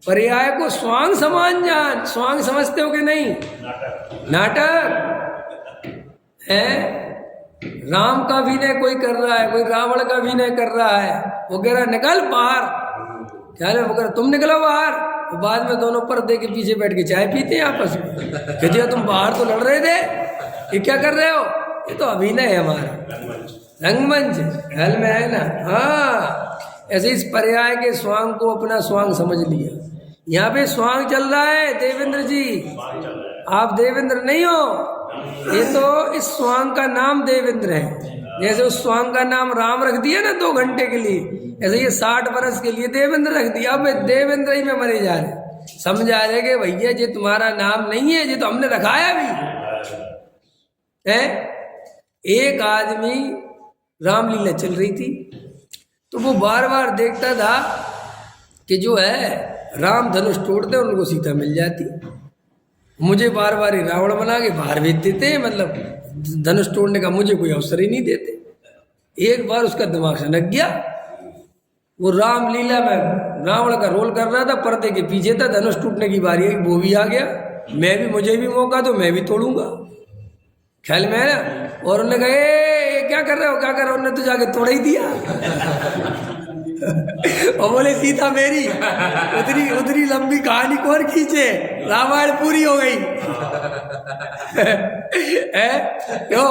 पर्याय को स्वांग समान जान। स्वांग समझते हो कि नहीं? नाटक है। राम का अभिनय कोई कर रहा है, कोई रावण का अभिनय कर रहा है, वो कह रहा निकल बाहर, क्या है वो कह रहा तुम निकलो बाहर। तो बाद में दोनों पर्दे के पीछे बैठ के चाय पीते हैं आपस में, कहते तुम बाहर तो लड़ रहे थे, ये क्या कर रहे हो? ये तो अभिनय है हमारा, रंगमंच हल में है ना। हाँ, ऐसे इस पर्याय के स्वांग को अपना स्वांग समझ लिया। यहाँ पे स्वांग चल रहा है देवेंद्र जी, आप देवेंद्र नहीं हो, ये तो इस स्वांग का नाम देवेंद्र है। जैसे उस स्वांग का नाम राम रख दिया ना 2 घंटे के लिए, ऐसे ये 60 वर्ष के लिए देवेंद्र रख दिया। अब देवेंद्र ही में मरे जा रहे, समझ आ रहे कि भैया ये तुम्हारा नाम नहीं है, ये तो हमने रखाया भी है। एक आदमी रामलीला चल रही थी, तो वो बार बार देखता था कि जो है राम धनुष तोड़ते उनको सीता मिल जाती, मुझे बार बार ही रावण बना के बाहर भेज देते, मतलब धनुष तोड़ने का मुझे कोई अवसर ही नहीं देते। एक बार उसका दिमाग सनक गया, वो रामलीला में रावण का रोल कर रहा था, पर्दे के पीछे था, धनुष टूटने की बारी है, वो भी आ गया, मुझे भी मौका तो मैं भी तोड़ूंगा, ख्याल में है ना। और उन्होंने कहा क्या कर रहे हो, क्या कर रहे हो? उन्होंने तो जाके तोड़ ही दिया और बोले सीता मेरी, उतनी उतनी लंबी कहानी कौन खींचे, रामायण पूरी हो गई है क्यों?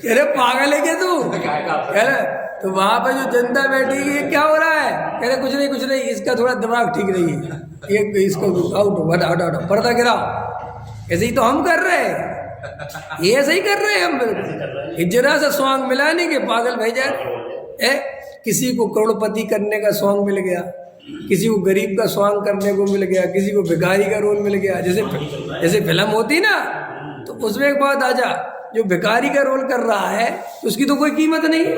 अरे पागल है क्या तू? कह रहे तो वहां पे जो जनता बैठी है क्या हो रहा है? कह रहे कुछ नहीं, इसका थोड़ा दिमाग ठीक नहीं है, ये इसको आउट हटाओ, पर्दा गिराओ। ऐसे ही तो हम कर रहे हैं, ये ऐसे ही कर रहे हैं हम, बिल्कुल जरा सा स्वांग मिला नहीं कि पागल भेजा है। किसी को करोड़पति करने का स्वांग मिल गया, किसी को गरीब का स्वांग करने को मिल गया, किसी को भिखारी का रोल मिल गया। जैसे फिल्म होती ना, तो उसमें एक बात आ जा, जो भिखारी का रोल कर रहा है तो उसकी तो कोई कीमत नहीं है,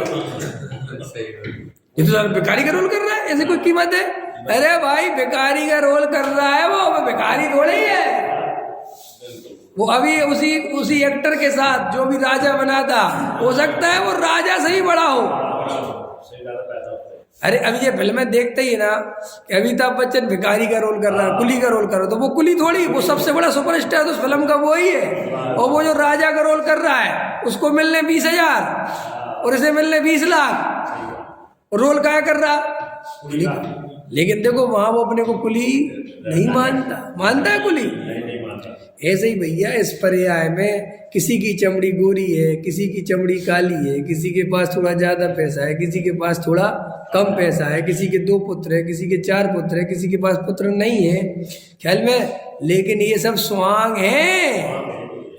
ये तो भिखारी का रोल कर रहा है, ऐसे कोई कीमत है? अरे भाई भिखारी का रोल कर रहा है, वो भिखारी थोड़े ही है। वो अभी उसी एक्टर के साथ जो भी राजा बना था, हो सकता है वो राजा से ही बड़ा हो। अरे अभी ये फिल्में देखते ही ना कि अमिताभ बच्चन भिखारी का रोल कर रहा है, कुली का रोल कर रहा है, तो वो कुली थोड़ी, वो सबसे बड़ा सुपरस्टार तो उस फिल्म का वो ही है। और वो जो राजा का रोल कर रहा है उसको मिलने 20,000 और इसे मिलने 20 लाख, रोल क्या कर रहा? लेकिन देखो वहां वो अपने को कुली नहीं मानता है कुली। ऐसे ही भैया इस पर्याय में किसी की चमड़ी गोरी है, किसी की चमड़ी काली है, किसी के पास थोड़ा ज्यादा पैसा है, किसी के पास थोड़ा कम पैसा है, किसी के 2 पुत्र है, किसी के 4 पुत्र है, किसी के पास पुत्र नहीं है, ख्याल में। लेकिन ये सब स्वांग है,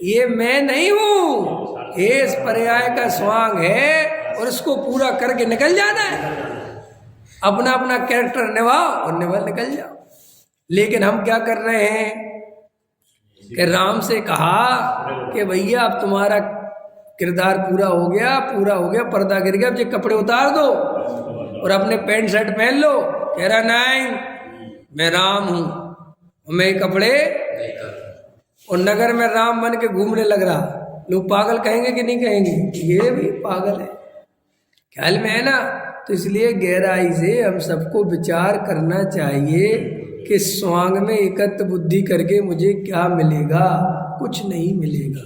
ये मैं नहीं हूं, ये इस पर्याय का स्वांग है और इसको पूरा करके निकल जाना है, अपना अपना कैरेक्टर निभाओ और निकल जाओ। लेकिन हम क्या कर रहे हैं कि राम से कहा कि भैया अब तुम्हारा किरदार पूरा हो गया, पर्दा गिर गया, अब ये कपड़े उतार दो और अपने पैंट शर्ट पहन लो। कह रहा नहीं, मैं राम हूं, मैं ये कपड़े, और नगर में राम बन के घूमने लग रहा, लोग पागल कहेंगे कि नहीं कहेंगे? ये भी पागल है, ख्याल में है ना। तो इसलिए गहराई से हम सबको विचार करना चाहिए कि स्वांग में एकत्व बुद्धि करके मुझे क्या मिलेगा? कुछ नहीं मिलेगा।